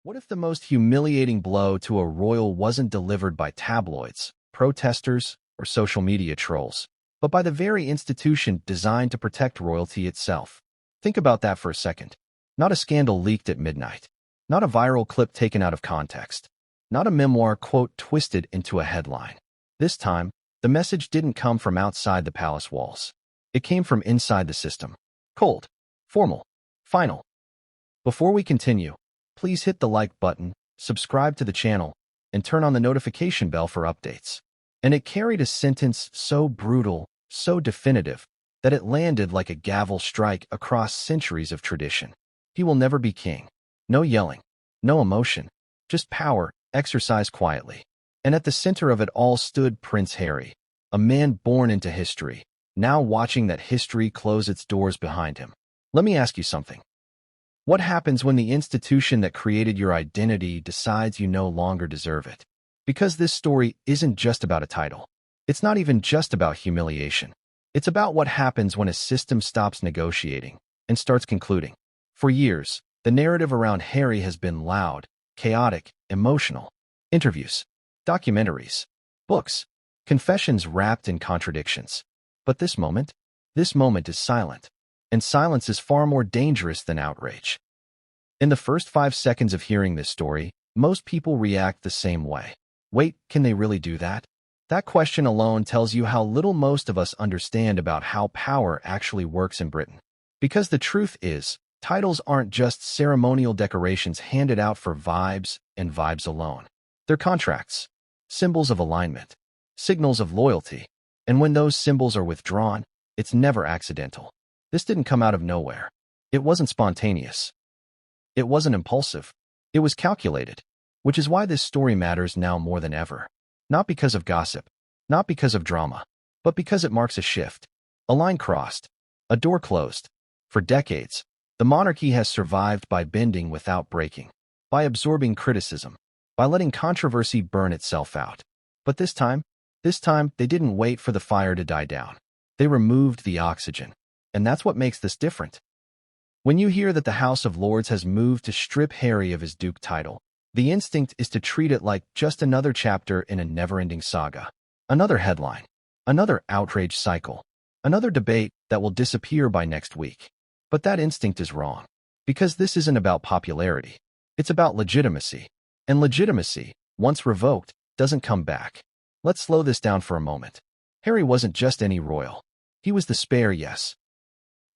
What if the most humiliating blow to a royal wasn't delivered by tabloids, protesters, or social media trolls, but by the very institution designed to protect royalty itself? Think about that for a second. Not a scandal leaked at midnight. Not a viral clip taken out of context. Not a memoir quote twisted into a headline. This time, the message didn't come from outside the palace walls. It came from inside the system. Cold, formal, final. Before we continue, please hit the like button, subscribe to the channel, and turn on the notification bell for updates. And it carried a sentence so brutal, so definitive, that it landed like a gavel strike across centuries of tradition. He will never be king. No yelling, no emotion, just power, exercised quietly. And at the center of it all stood Prince Harry, a man born into history, now watching that history close its doors behind him. Let me ask you something. What happens when the institution that created your identity decides you no longer deserve it? Because this story isn't just about a title. It's not even just about humiliation. It's about what happens when a system stops negotiating and starts concluding. For years, the narrative around Harry has been loud, chaotic, emotional. Interviews, documentaries, books, confessions wrapped in contradictions. But this moment is silent. And silence is far more dangerous than outrage. In the first 5 seconds of hearing this story, most people react the same way. Wait, can they really do that? That question alone tells you how little most of us understand about how power actually works in Britain. Because the truth is, titles aren't just ceremonial decorations handed out for vibes and vibes alone. They're contracts, symbols of alignment, signals of loyalty. And when those symbols are withdrawn, it's never accidental. This didn't come out of nowhere. It wasn't spontaneous. It wasn't impulsive. It was calculated, which is why this story matters now more than ever. Not because of gossip, not because of drama, but because it marks a shift. A line crossed, a door closed. For decades, the monarchy has survived by bending without breaking, by absorbing criticism, by letting controversy burn itself out. But this time, they didn't wait for the fire to die down. They removed the oxygen. And that's what makes this different. When you hear that the House of Lords has moved to strip Harry of his Duke title, the instinct is to treat it like just another chapter in a never-ending saga. Another headline, another outrage cycle, another debate that will disappear by next week. But that instinct is wrong. Because this isn't about popularity. It's about legitimacy. And legitimacy, once revoked, doesn't come back. Let's slow this down for a moment. Harry wasn't just any royal. He was the spare, yes.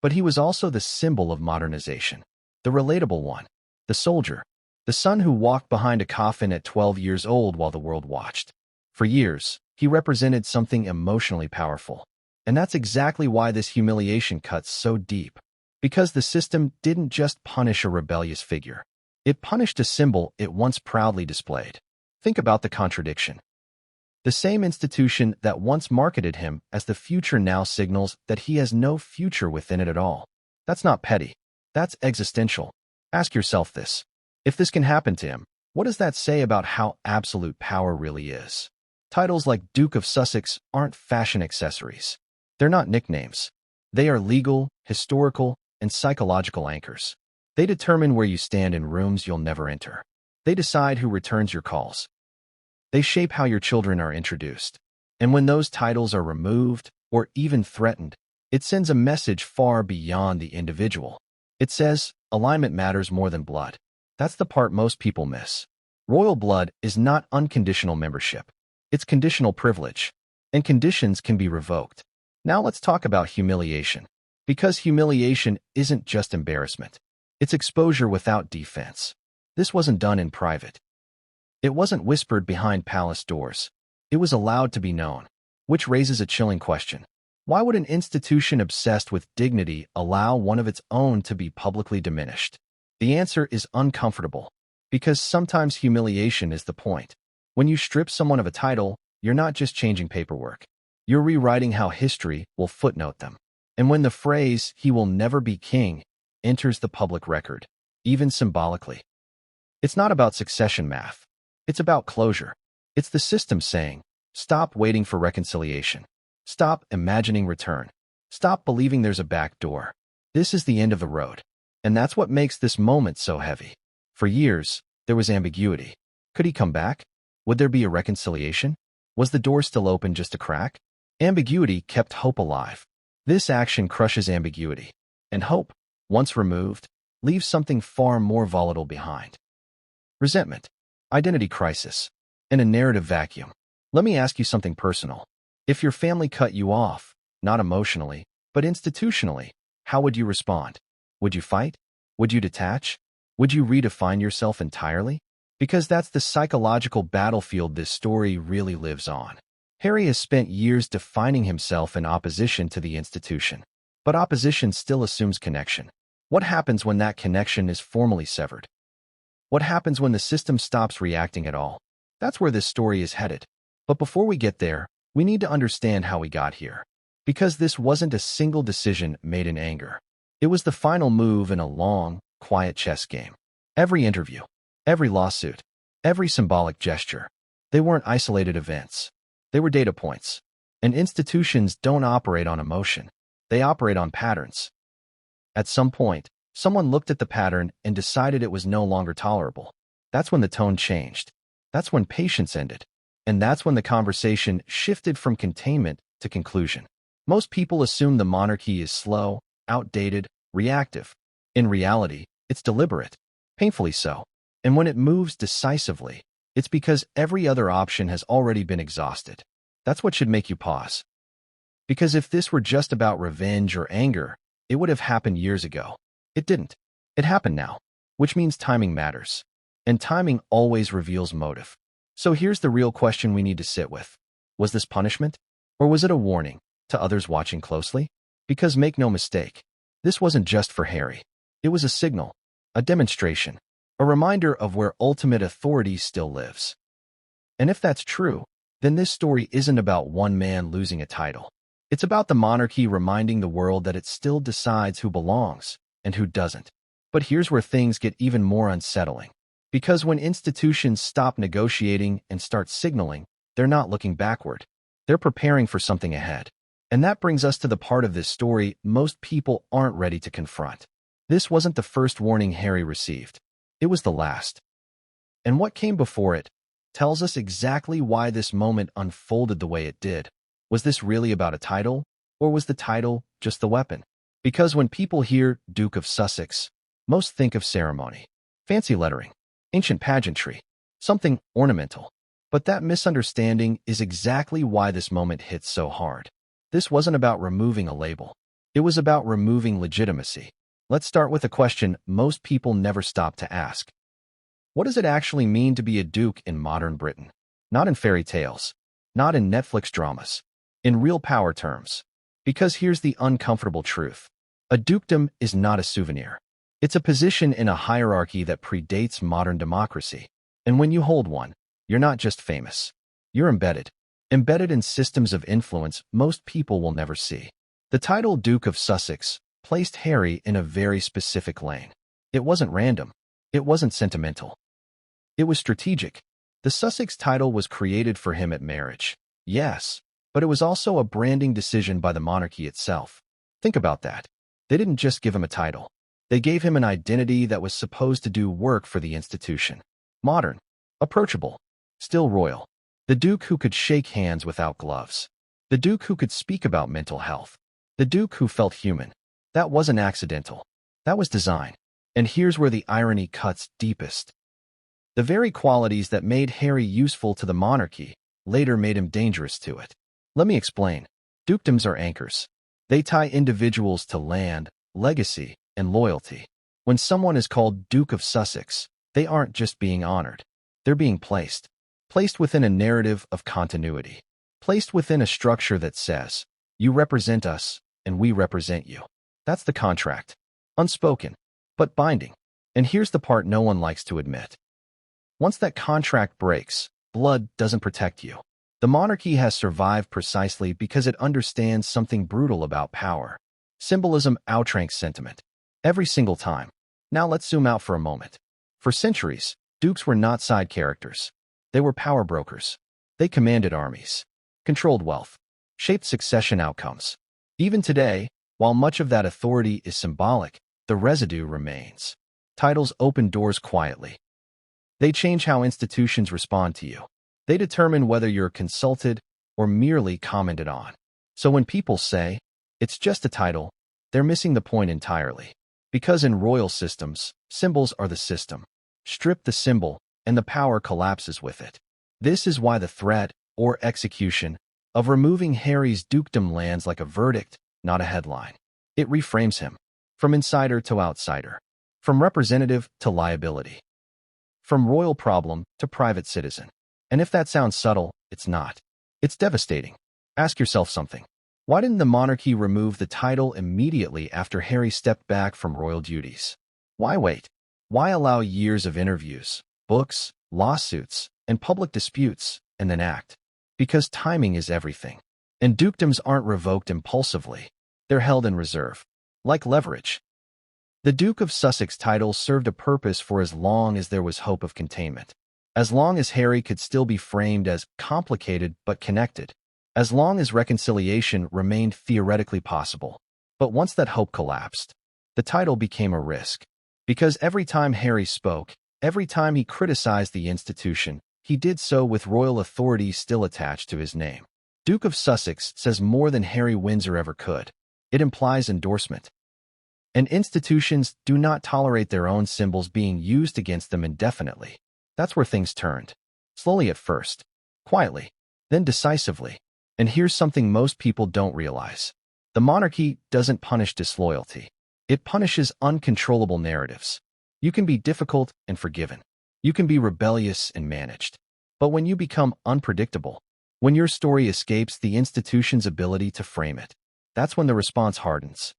But he was also the symbol of modernization, the relatable one, the soldier, the son who walked behind a coffin at 12 years old while the world watched. For years, he represented something emotionally powerful. And that's exactly why this humiliation cuts so deep. Because the system didn't just punish a rebellious figure. It punished a symbol it once proudly displayed. Think about the contradiction. The same institution that once marketed him as the future now signals that he has no future within it at all. That's not petty. That's existential. Ask yourself this. If this can happen to him, what does that say about how absolute power really is? Titles like Duke of Sussex aren't fashion accessories. They're not nicknames. They are legal, historical, and psychological anchors. They determine where you stand in rooms you'll never enter. They decide who returns your calls. They shape how your children are introduced. And when those titles are removed or even threatened, it sends a message far beyond the individual. It says, alignment matters more than blood. That's the part most people miss. Royal blood is not unconditional membership. It's conditional privilege. And conditions can be revoked. Now let's talk about humiliation. Because humiliation isn't just embarrassment. It's exposure without defense. This wasn't done in private. It wasn't whispered behind palace doors. It was allowed to be known, which raises a chilling question. Why would an institution obsessed with dignity allow one of its own to be publicly diminished? The answer is uncomfortable, because sometimes humiliation is the point. When you strip someone of a title, you're not just changing paperwork. You're rewriting how history will footnote them. And when the phrase, "he will never be king," enters the public record, even symbolically, it's not about succession math. It's about closure. It's the system saying, stop waiting for reconciliation. Stop imagining return. Stop believing there's a back door. This is the end of the road. And that's what makes this moment so heavy. For years, There was ambiguity. Could he come back? Would there be a reconciliation? Was the door still open just a crack? Ambiguity kept hope alive. This action crushes ambiguity. And hope, once removed, leaves something far more volatile behind. Resentment, identity crisis, and a narrative vacuum. Let me ask you something personal. If your family cut you off, not emotionally, but institutionally, how would you respond? Would you fight? Would you detach? Would you redefine yourself entirely? Because that's the psychological battlefield this story really lives on. Harry has spent years defining himself in opposition to the institution. But opposition still assumes connection. What happens when that connection is formally severed? What happens when the system stops reacting at all? That's where this story is headed. But before we get there, we need to understand how we got here. Because this wasn't a single decision made in anger. It was the final move in a long, quiet chess game. Every interview, every lawsuit, every symbolic gesture, they weren't isolated events. They were data points. And institutions don't operate on emotion. They operate on patterns. At some point, someone looked at the pattern and decided it was no longer tolerable. That's when the tone changed. That's when patience ended. And that's when the conversation shifted from containment to conclusion. Most people assume the monarchy is slow, outdated, reactive. In reality, it's deliberate, painfully so. And when it moves decisively, it's because every other option has already been exhausted. That's what should make you pause. Because if this were just about revenge or anger, it would have happened years ago. It didn't. It happened now, which means timing matters. And timing always reveals motive. So here's the real question we need to sit with. Was this punishment? Or was it a warning to others watching closely? Because make no mistake, this wasn't just for Harry. It was a signal, a demonstration, a reminder of where ultimate authority still lives. And if that's true, then this story isn't about one man losing a title. It's about the monarchy reminding the world that it still decides who belongs and who doesn't. But here's where things get even more unsettling. Because when institutions stop negotiating and start signaling, they're not looking backward. They're preparing for something ahead. And that brings us to the part of this story most people aren't ready to confront. This wasn't the first warning Harry received. It was the last. And what came before it tells us exactly why this moment unfolded the way it did. Was this really about a title, or was the title just the weapon? Because when people hear Duke of Sussex, most think of ceremony, fancy lettering, ancient pageantry, something ornamental. But that misunderstanding is exactly why this moment hits so hard. This wasn't about removing a label. It was about removing legitimacy. Let's start with a question most people never stop to ask. What does it actually mean to be a duke in modern Britain? Not in fairy tales, not in Netflix dramas, in real power terms. Because here's the uncomfortable truth. A dukedom is not a souvenir. It's a position in a hierarchy that predates modern democracy. And when you hold one, you're not just famous. You're embedded. Embedded in systems of influence most people will never see. The title Duke of Sussex placed Harry in a very specific lane. It wasn't random. It wasn't sentimental. It was strategic. The Sussex title was created for him at marriage. Yes, but it was also a branding decision by the monarchy itself. Think about that. They didn't just give him a title. They gave him an identity that was supposed to do work for the institution. Modern, approachable, still royal. The Duke who could shake hands without gloves. The Duke who could speak about mental health. The Duke who felt human. That wasn't accidental. That was design. And here's where the irony cuts deepest. The very qualities that made Harry useful to the monarchy later made him dangerous to it. Let me explain. Dukedoms are anchors. They tie individuals to land, legacy, and loyalty. When someone is called Duke of Sussex, they aren't just being honored. They're being placed. Placed within a narrative of continuity. Placed within a structure that says, you represent us, and we represent you. That's the contract. Unspoken, but binding. And here's the part no one likes to admit. Once that contract breaks, blood doesn't protect you. The monarchy has survived precisely because it understands something brutal about power. Symbolism outranks sentiment. Every single time. Now let's zoom out for a moment. For centuries, dukes were not side characters. They were power brokers. They commanded armies, controlled wealth, shaped succession outcomes. Even today, while much of that authority is symbolic, the residue remains. Titles open doors quietly. They change how institutions respond to you. They determine whether you're consulted or merely commented on. So when people say, it's just a title, they're missing the point entirely. Because in royal systems, symbols are the system. Strip the symbol, and the power collapses with it. This is why the threat, or execution, of removing Harry's dukedom lands like a verdict, not a headline. It reframes him. From insider to outsider. From representative to liability. From royal problem to private citizen. And if that sounds subtle, it's not. It's devastating. Ask yourself something. Why didn't the monarchy remove the title immediately after Harry stepped back from royal duties? Why wait? Why allow years of interviews, books, lawsuits, and public disputes, and then act? Because timing is everything. And dukedoms aren't revoked impulsively. They're held in reserve. Like leverage. The Duke of Sussex title served a purpose for as long as there was hope of containment. As long as Harry could still be framed as complicated but connected. As long as reconciliation remained theoretically possible. But once that hope collapsed, the title became a risk. Because every time Harry spoke, every time he criticized the institution, he did so with royal authority still attached to his name. Duke of Sussex says more than Harry Windsor ever could. It implies endorsement. And institutions do not tolerate their own symbols being used against them indefinitely. That's where things turned. Slowly at first. Quietly. Then decisively. And here's something most people don't realize. The monarchy doesn't punish disloyalty. It punishes uncontrollable narratives. You can be difficult and forgiven. You can be rebellious and managed. But when you become unpredictable, when your story escapes the institution's ability to frame it, that's when the response hardens.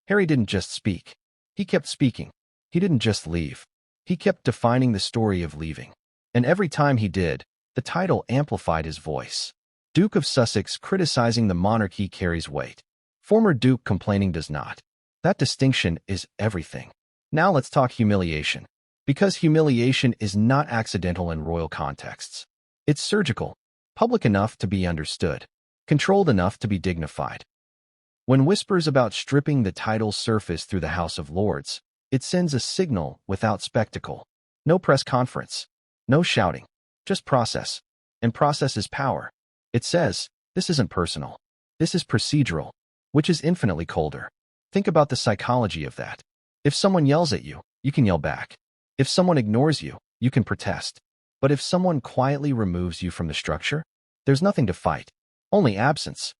Harry didn't just speak. He kept speaking. He didn't just leave. He kept defining the story of leaving. And every time he did, the title amplified his voice. Duke of Sussex criticizing the monarchy carries weight. Former Duke complaining does not. That distinction is everything. Now let's talk humiliation. Because humiliation is not accidental in royal contexts. It's surgical, public enough to be understood, controlled enough to be dignified. When whispers about stripping the title surface through the House of Lords, it sends a signal without spectacle. No press conference. No shouting. Just process. And process is power. It says, this isn't personal. This is procedural, which is infinitely colder. Think about the psychology of that. If someone yells at you, you can yell back. If someone ignores you, you can protest. But if someone quietly removes you from the structure, there's nothing to fight. Only absence.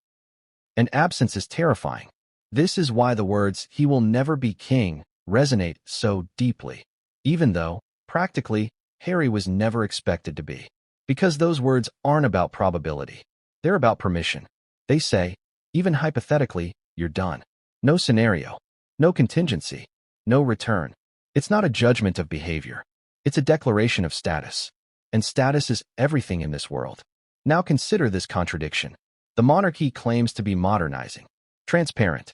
And absence is terrifying. This is why the words, "he will never be king," resonate so deeply. Even though, practically, Harry was never expected to be. Because those words aren't about probability. They're about permission. They say, even hypothetically, you're done. No scenario. No contingency. No return. It's not a judgment of behavior. It's a declaration of status. And status is everything in this world. Now consider this contradiction. The monarchy claims to be modernizing, transparent,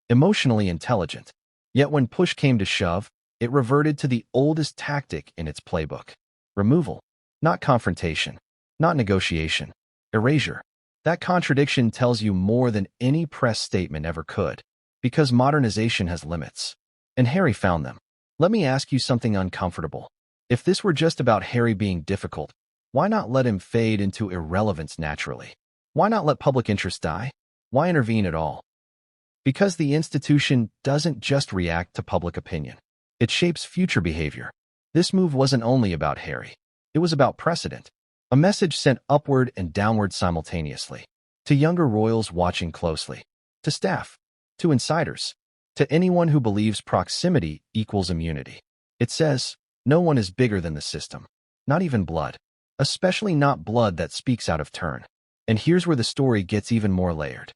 emotionally intelligent. Yet when push came to shove, it reverted to the oldest tactic in its playbook. Removal. Not confrontation. Not negotiation. Erasure. That contradiction tells you more than any press statement ever could. Because modernization has limits. And Harry found them. Let me ask you something uncomfortable. If this were just about Harry being difficult, why not let him fade into irrelevance naturally? Why not let public interest die? Why intervene at all? Because the institution doesn't just react to public opinion. It shapes future behavior. This move wasn't only about Harry. It was about precedent. A message sent upward and downward simultaneously. To younger royals watching closely. To staff. To insiders. To anyone who believes proximity equals immunity. It says, no one is bigger than the system. Not even blood. Especially not blood that speaks out of turn. And here's where the story gets even more layered.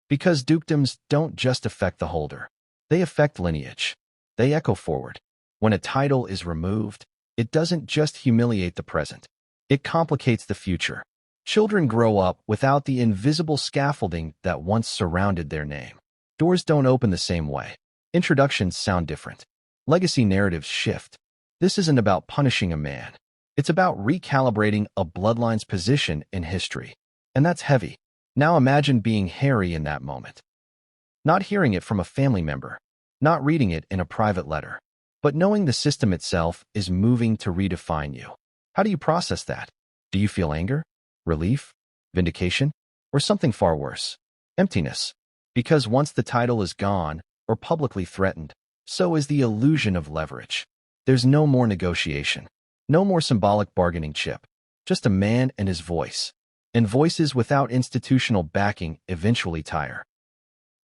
Because dukedoms don't just affect the holder. They affect lineage. They echo forward. When a title is removed, it doesn't just humiliate the present. It complicates the future. Children grow up without the invisible scaffolding that once surrounded their name. Doors don't open the same way. Introductions sound different. Legacy narratives shift. This isn't about punishing a man. It's about recalibrating a bloodline's position in history. And that's heavy. Now imagine being Harry in that moment. Not hearing it from a family member. Not reading it in a private letter. but knowing the system itself is moving to redefine you. How do you process that? Do you feel anger, relief, vindication, or something far worse? Emptiness. Because once the title is gone or publicly threatened, so is the illusion of leverage. There's no more negotiation, no more symbolic bargaining chip, just a man and his voice. And voices without institutional backing eventually tire.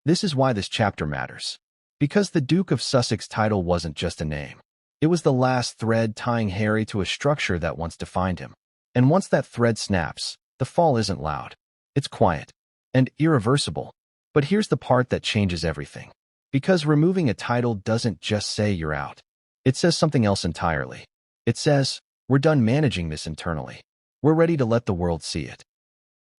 This is why this chapter matters. Because the Duke of Sussex title wasn't just a name. It was the last thread tying Harry to a structure that once defined him. And once that thread snaps, the fall isn't loud. It's quiet and irreversible. But here's the part that changes everything. Because removing a title doesn't just say you're out. It says something else entirely. It says, we're done managing this internally. We're ready to let the world see it.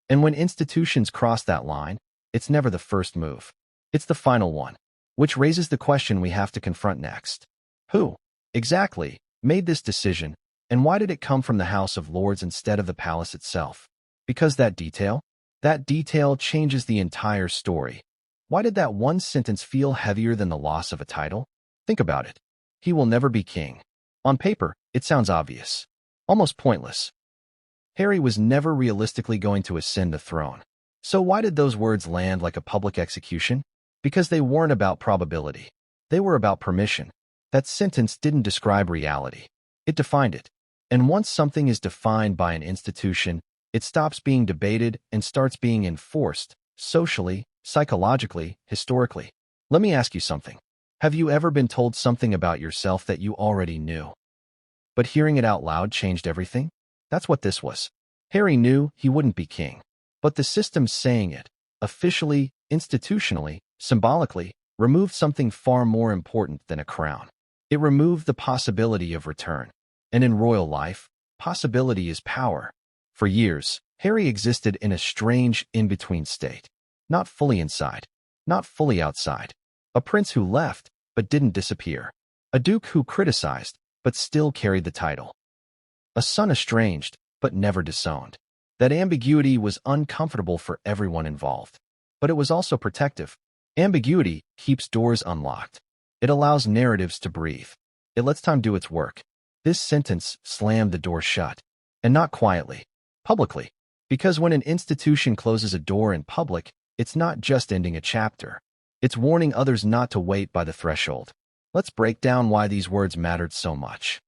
And when institutions cross that line, it's never the first move. It's the final one, which raises the question we have to confront next. Who, exactly, made this decision, and why did it come from the House of Lords instead of the palace itself? Because that detail changes the entire story. Why did that one sentence feel heavier than the loss of a title? Think about it. He will never be king. On paper, it sounds obvious, almost pointless. Harry was never realistically going to ascend the throne. So why did those words land like a public execution? Because they weren't about probability. They were about permission. That sentence didn't describe reality. It defined it. And once something is defined by an institution, it stops being debated and starts being enforced, socially, psychologically, historically. Let me ask you something. Have you ever been told something about yourself that you already knew? But hearing it out loud changed everything? That's what this was. Harry knew he wouldn't be king. But the system saying it, officially, institutionally, symbolically, removed something far more important than a crown. It removed the possibility of return. And in royal life, possibility is power. For years, Harry existed in a strange in-between state. Not fully inside, not fully outside. A prince who left, but didn't disappear. A duke who criticized, but still carried the title. A son estranged, but never disowned. That ambiguity was uncomfortable for everyone involved. But it was also protective. Ambiguity keeps doors unlocked. It allows narratives to breathe. It lets time do its work. This sentence slammed the door shut. And not quietly, publicly. Because when an institution closes a door in public, it's not just ending a chapter. It's warning others not to wait by the threshold. Let's break down why these words mattered so much.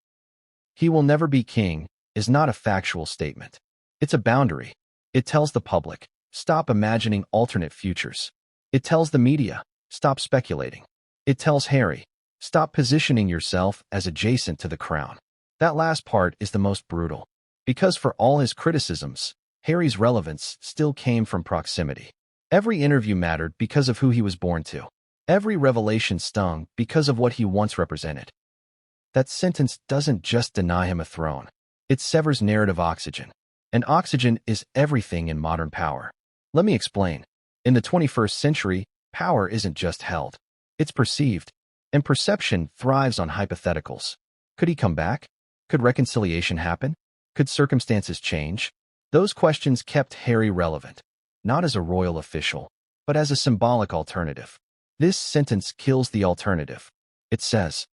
He will never be king is not a factual statement. It's a boundary. It tells the public, stop imagining alternate futures. It tells the media, stop speculating. It tells Harry, stop positioning yourself as adjacent to the crown. That last part is the most brutal. Because for all his criticisms, Harry's relevance still came from proximity. Every interview mattered because of who he was born to. Every revelation stung because of what he once represented. That sentence doesn't just deny him a throne. It severs narrative oxygen. And oxygen is everything in modern power. Let me explain. In the 21st century, power isn't just held. It's perceived. And perception thrives on hypotheticals. Could he come back? Could reconciliation happen? Could circumstances change? Those questions kept Harry relevant, not as a royal official, but as a symbolic alternative. This sentence kills the alternative. It says,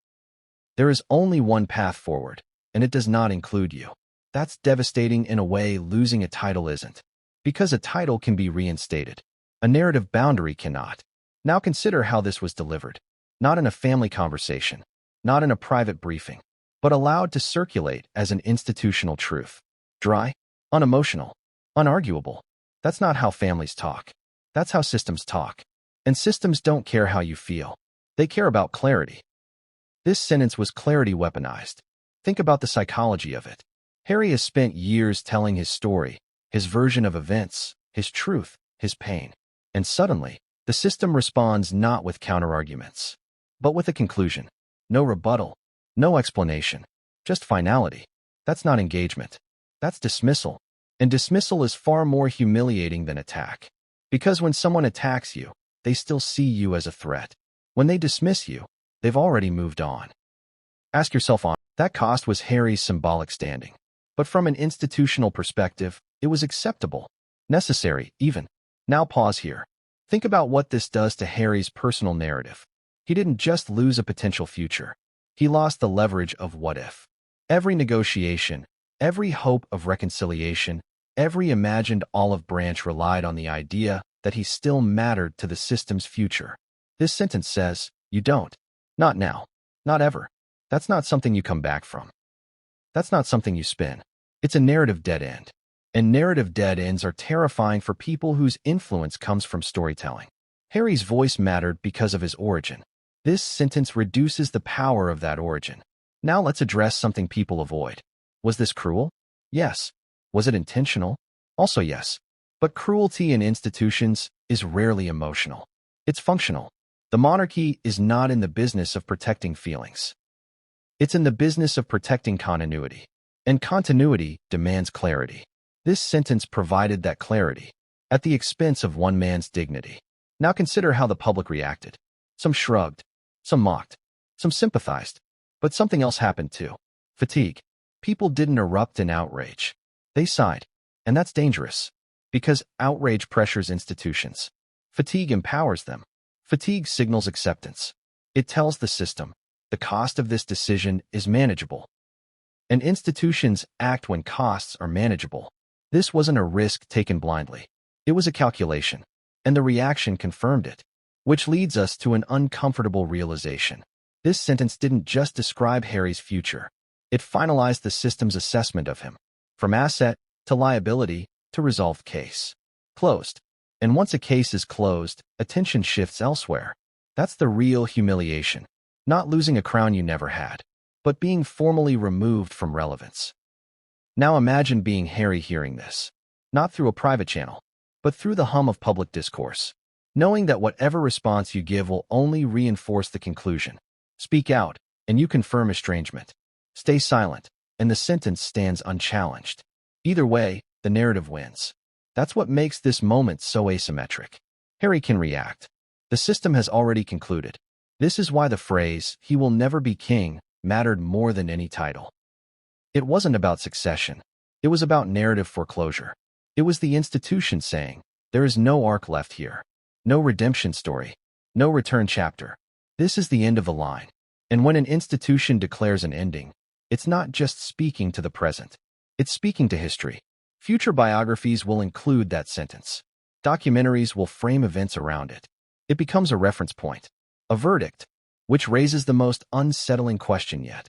there is only one path forward, and it does not include you. That's devastating in a way losing a title isn't. Because a title can be reinstated. A narrative boundary cannot. Now consider how this was delivered. Not in a family conversation, not in a private briefing, but allowed to circulate as an institutional truth. Dry, unemotional, unarguable. That's not how families talk. That's how systems talk. And systems don't care how you feel. They care about clarity. This sentence was clarity weaponized. Think about the psychology of it. Harry has spent years telling his story, his version of events, his truth, his pain. And suddenly, the system responds not with counterarguments, but with a conclusion. No rebuttal, no explanation, just finality. That's not engagement. That's dismissal. And dismissal is far more humiliating than attack. Because when someone attacks you, they still see you as a threat. When they dismiss you, they've already moved on. Ask yourself that cost was Harry's symbolic standing. But from an institutional perspective, it was acceptable, necessary, even. Now pause here. Think about what this does to Harry's personal narrative. He didn't just lose a potential future. He lost the leverage of what if. Every negotiation, every hope of reconciliation, every imagined olive branch relied on the idea that he still mattered to the system's future. This sentence says, you don't. Not now. Not ever. That's not something you come back from. That's not something you spin. It's a narrative dead end. And narrative dead ends are terrifying for people whose influence comes from storytelling. Harry's voice mattered because of his origin. This sentence reduces the power of that origin. Now let's address something people avoid. Was this cruel? Yes. Was it intentional? Also yes. But cruelty in institutions is rarely emotional. It's functional. The monarchy is not in the business of protecting feelings. It's in the business of protecting continuity. And continuity demands clarity. This sentence provided that clarity, at the expense of one man's dignity. Now consider how the public reacted. Some shrugged, some mocked, some sympathized. But something else happened too. Fatigue. People didn't erupt in outrage. They sighed. And that's dangerous. Because outrage pressures institutions. Fatigue empowers them. Fatigue signals acceptance. It tells the system, the cost of this decision is manageable. And institutions act when costs are manageable. This wasn't a risk taken blindly. It was a calculation. And the reaction confirmed it. Which leads us to an uncomfortable realization. This sentence didn't just describe Harry's future. It finalized the system's assessment of him. From asset to liability to resolved case. Closed. And once a case is closed, attention shifts elsewhere. That's the real humiliation. Not losing a crown you never had, but being formally removed from relevance. Now imagine being Harry hearing this. Not through a private channel, but through the hum of public discourse. Knowing that whatever response you give will only reinforce the conclusion. Speak out, and you confirm estrangement. Stay silent, and the sentence stands unchallenged. Either way, the narrative wins. That's what makes this moment so asymmetric. Harry can react. The system has already concluded. This is why the phrase, "he will never be king," mattered more than any title. It wasn't about succession. It was about narrative foreclosure. It was the institution saying, there is no arc left here. No redemption story. No return chapter. This is the end of the line. And when an institution declares an ending, it's not just speaking to the present. It's speaking to history. Future biographies will include that sentence. Documentaries will frame events around it. It becomes a reference point. A verdict, which raises the most unsettling question yet.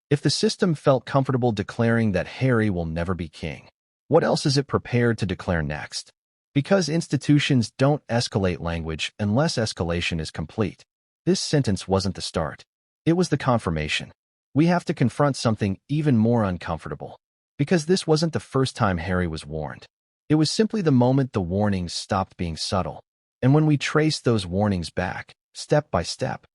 If the system felt comfortable declaring that Harry will never be king, what else is it prepared to declare next? Because institutions don't escalate language unless escalation is complete. This sentence wasn't the start. It was the confirmation. We have to confront something even more uncomfortable. Because this wasn't the first time Harry was warned. It was simply the moment the warnings stopped being subtle. And when we trace those warnings back, step by step,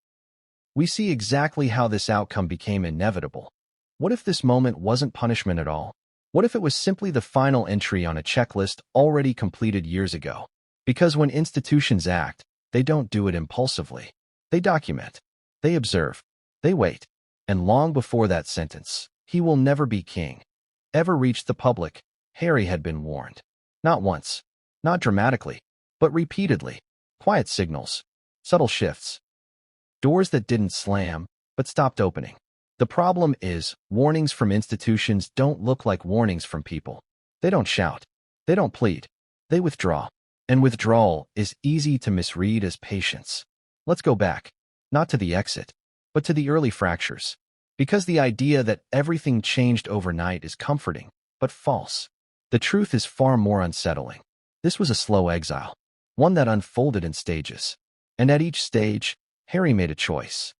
we see exactly how this outcome became inevitable. What if this moment wasn't punishment at all? What if it was simply the final entry on a checklist already completed years ago? Because when institutions act, they don't do it impulsively. They document. They observe. They wait. And long before that sentence, "he will never be king," ever reached the public, Harry had been warned. Not once. Not dramatically. But repeatedly. Quiet signals. Subtle shifts. Doors that didn't slam, but stopped opening. The problem is, warnings from institutions don't look like warnings from people. They don't shout. They don't plead. They withdraw. And withdrawal is easy to misread as patience. Let's go back. Not to the exit, but to the early fractures. Because the idea that everything changed overnight is comforting, but false. The truth is far more unsettling. This was a slow exile. One that unfolded in stages. And at each stage, Harry made a choice.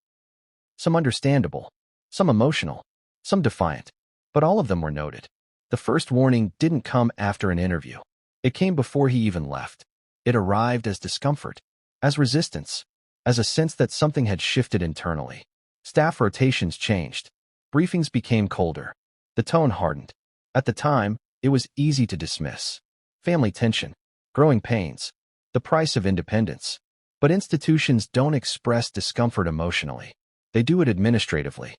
Some understandable, some emotional, some defiant, but all of them were noted. The first warning didn't come after an interview. It came before he even left. It arrived as discomfort, as resistance, as a sense that something had shifted internally. Staff rotations changed. Briefings became colder. The tone hardened. At the time, it was easy to dismiss. Family tension, growing pains, the price of independence. But institutions don't express discomfort emotionally. They do it administratively.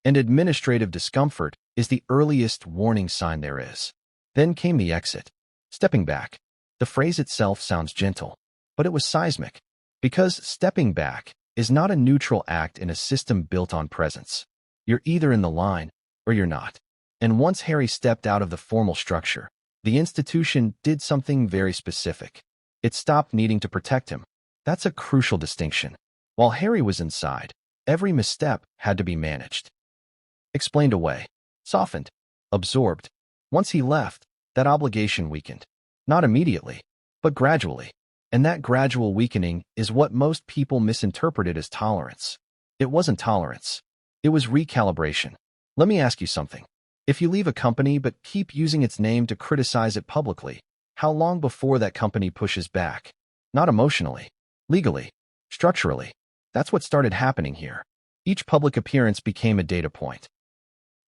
And administrative discomfort is the earliest warning sign there is. Then came the exit. Stepping back. The phrase itself sounds gentle, but it was seismic. Because stepping back is not a neutral act in a system built on presence. You're either in the line or you're not. And once Harry stepped out of the formal structure, the institution did something very specific. It stopped needing to protect him. That's a crucial distinction. While Harry was inside, every misstep had to be managed, explained away, softened, absorbed. Once he left, that obligation weakened. Not immediately, but gradually. And that gradual weakening is what most people misinterpreted as tolerance. It wasn't tolerance. It was recalibration. Let me ask you something. If you leave a company but keep using its name to criticize it publicly, how long before that company pushes back? Not emotionally, legally, structurally. That's what started happening here. Each public appearance became a data point.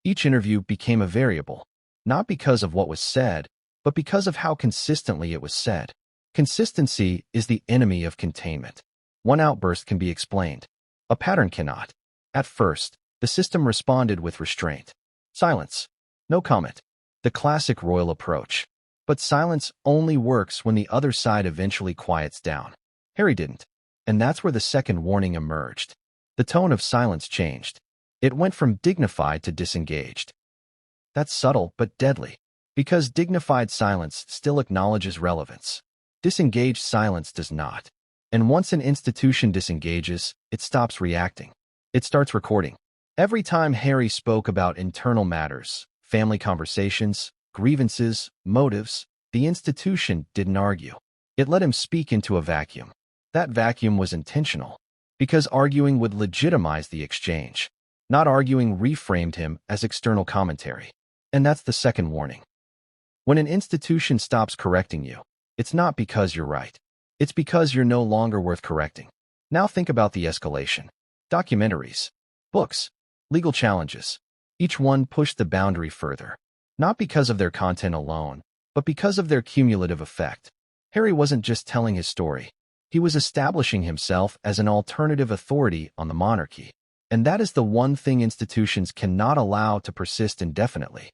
Each interview became a variable, not because of what was said, but because of how consistently it was said. Consistency is the enemy of containment. One outburst can be explained. A pattern cannot. At first, the system responded with restraint. Silence. No comment. The classic royal approach. But silence only works when the other side eventually quiets down. Harry didn't. And that's where the second warning emerged. The tone of silence changed. It went from dignified to disengaged. That's subtle but deadly, because dignified silence still acknowledges relevance. Disengaged silence does not. And once an institution disengages, it stops reacting. It starts recording. Every time Harry spoke about internal matters, family conversations, grievances, motives, the institution didn't argue. It let him speak into a vacuum. That vacuum was intentional, because arguing would legitimize the exchange. Not arguing reframed him as external commentary. And that's the second warning. When an institution stops correcting you, it's not because you're right. It's because you're no longer worth correcting. Now think about the escalation. Documentaries, books, legal challenges. Each one pushed the boundary further. Not because of their content alone, but because of their cumulative effect. Harry wasn't just telling his story. He was establishing himself as an alternative authority on the monarchy. And that is the one thing institutions cannot allow to persist indefinitely.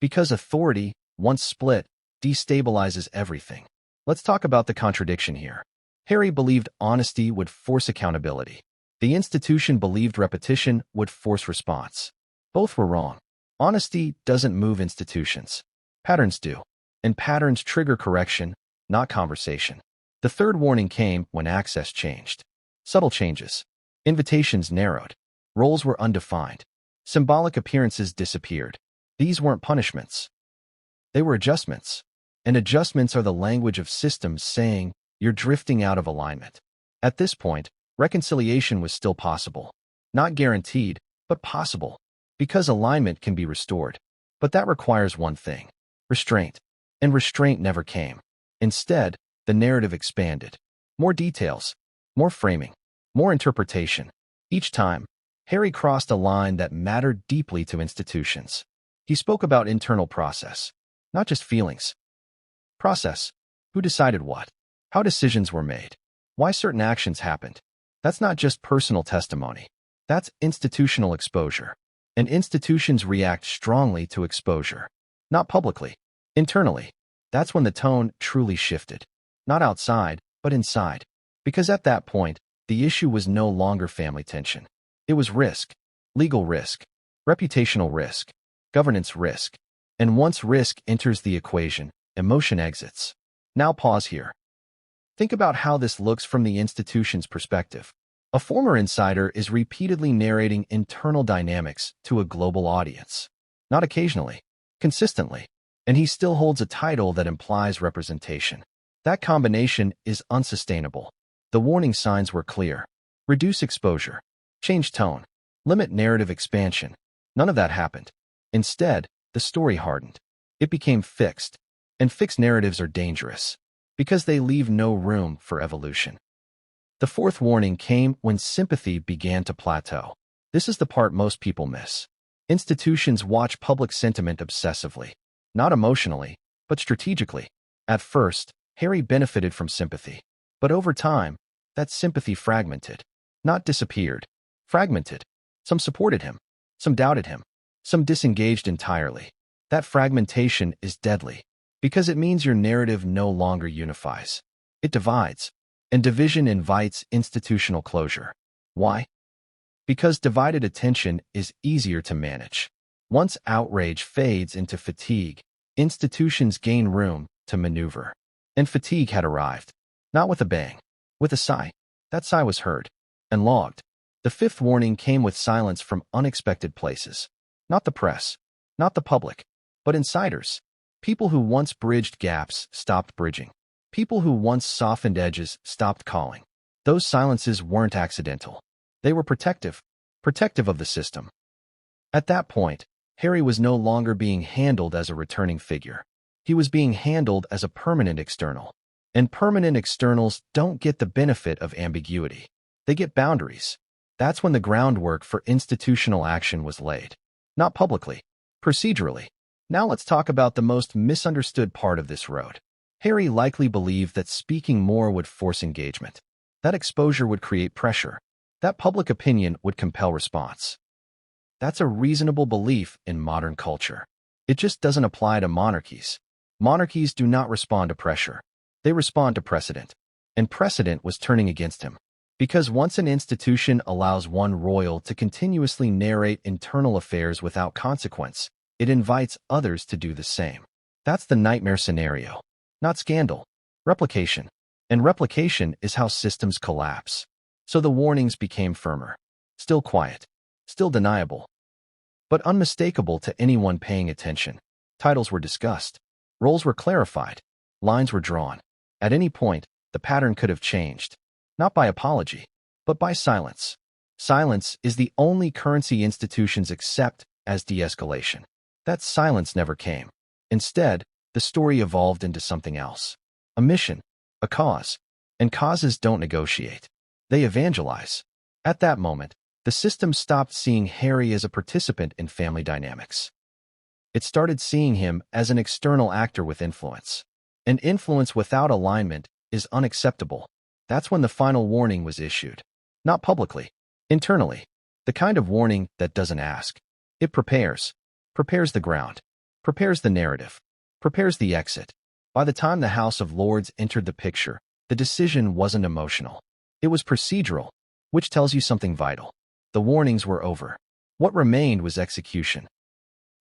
Because authority, once split, destabilizes everything. Let's talk about the contradiction here. Harry believed honesty would force accountability. The institution believed repetition would force response. Both were wrong. Honesty doesn't move institutions. Patterns do. And patterns trigger correction, not conversation. The third warning came when access changed. Subtle changes. Invitations narrowed. Roles were undefined. Symbolic appearances disappeared. These weren't punishments. They were adjustments. And adjustments are the language of systems saying, you're drifting out of alignment. At this point, reconciliation was still possible. Not guaranteed, but possible. Because alignment can be restored. But that requires one thing. Restraint. And restraint never came. Instead, the narrative expanded. More details. More framing. More interpretation. Each time, Harry crossed a line that mattered deeply to institutions. He spoke about internal process. Not just feelings. Process. Who decided what? How decisions were made. Why certain actions happened. That's not just personal testimony. That's institutional exposure. And institutions react strongly to exposure. Not publicly. Internally. That's when the tone truly shifted. Not outside, but inside. Because at that point, the issue was no longer family tension. It was risk. Legal risk. Reputational risk. Governance risk. And once risk enters the equation, emotion exits. Now pause here. Think about how this looks from the institution's perspective. A former insider is repeatedly narrating internal dynamics to a global audience. Not occasionally, consistently. And he still holds a title that implies representation. That combination is unsustainable. The warning signs were clear. Reduce exposure. Change tone. Limit narrative expansion. None of that happened. Instead, the story hardened. It became fixed. And fixed narratives are dangerous because they leave no room for evolution. The fourth warning came when sympathy began to plateau. This is the part most people miss. Institutions watch public sentiment obsessively. Not emotionally, but strategically. At first, Harry benefited from sympathy. But over time, that sympathy fragmented. Not disappeared. Fragmented. Some supported him. Some doubted him. Some disengaged entirely. That fragmentation is deadly. Because it means your narrative no longer unifies. It divides. And division invites institutional closure. Why? Because divided attention is easier to manage. Once outrage fades into fatigue, institutions gain room to maneuver. And fatigue had arrived. Not with a bang, with a sigh. That sigh was heard and logged. The fifth warning came with silence from unexpected places. Not the press, not the public, but insiders. People who once bridged gaps stopped bridging. People who once softened edges stopped calling. Those silences weren't accidental. They were protective of the system. At that point, Harry was no longer being handled as a returning figure. He was being handled as a permanent external. And permanent externals don't get the benefit of ambiguity. They get boundaries. That's when the groundwork for institutional action was laid. Not publicly, procedurally. Now let's talk about the most misunderstood part of this road. Harry likely believed that speaking more would force engagement. That exposure would create pressure. That public opinion would compel response. That's a reasonable belief in modern culture. It just doesn't apply to monarchies. Monarchies do not respond to pressure. They respond to precedent. And precedent was turning against him. Because once an institution allows one royal to continuously narrate internal affairs without consequence, it invites others to do the same. That's the nightmare scenario. Not scandal. Replication. And replication is how systems collapse. So the warnings became firmer. Still quiet. Still deniable. But unmistakable to anyone paying attention. Titles were discussed. Roles were clarified. Lines were drawn. At any point, the pattern could have changed. Not by apology, but by silence. Silence is the only currency institutions accept as de-escalation. That silence never came. Instead, the story evolved into something else. A mission, a cause. And causes don't negotiate. They evangelize. At that moment, the system stopped seeing Harry as a participant in family dynamics. It started seeing him as an external actor with influence. And influence without alignment is unacceptable. That's when the final warning was issued. Not publicly, internally. The kind of warning that doesn't ask. It prepares. Prepares the ground. Prepares the narrative. Prepares the exit. By the time the House of Lords entered the picture, the decision wasn't emotional. It was procedural, which tells you something vital. The warnings were over. What remained was execution.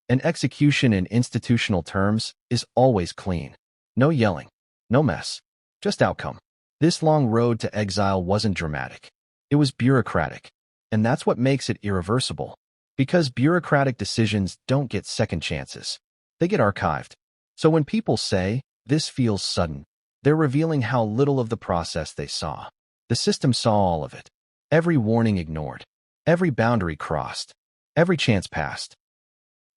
And execution in institutional terms is always clean. No yelling. No mess. Just outcome. This long road to exile wasn't dramatic. It was bureaucratic. And that's what makes it irreversible. Because bureaucratic decisions don't get second chances. They get archived. So when people say, "This feels sudden," they're revealing how little of the process they saw. The system saw all of it. Every warning ignored. Every boundary crossed. Every chance passed.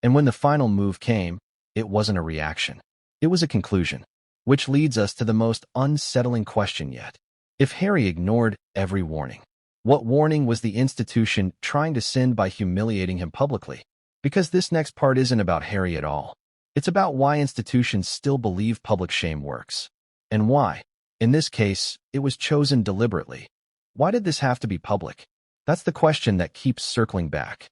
And when the final move came, it wasn't a reaction. It was a conclusion. Which leads us to the most unsettling question yet. If Harry ignored every warning, what warning was the institution trying to send by humiliating him publicly? Because this next part isn't about Harry at all. It's about why institutions still believe public shame works. And why, in this case, it was chosen deliberately. Why did this have to be public? That's the question that keeps circling back.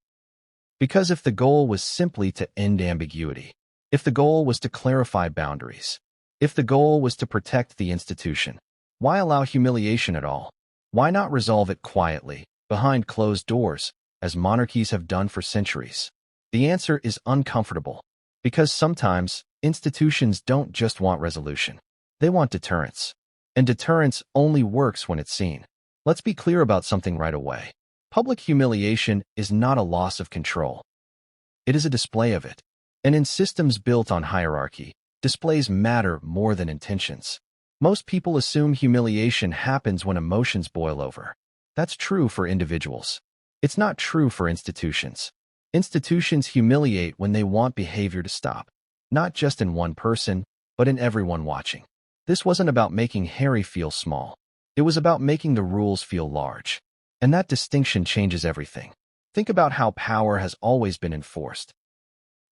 Because if the goal was simply to end ambiguity, if the goal was to clarify boundaries, if the goal was to protect the institution, why allow humiliation at all? Why not resolve it quietly, behind closed doors, as monarchies have done for centuries? The answer is uncomfortable. Because sometimes, institutions don't just want resolution. They want deterrence. And deterrence only works when it's seen. Let's be clear about something right away. Public humiliation is not a loss of control. It is a display of it. And in systems built on hierarchy, displays matter more than intentions. Most people assume humiliation happens when emotions boil over. That's true for individuals. It's not true for institutions. Institutions humiliate when they want behavior to stop. Not just in one person, but in everyone watching. This wasn't about making Harry feel small. It was about making the rules feel large. And that distinction changes everything. Think about how power has always been enforced.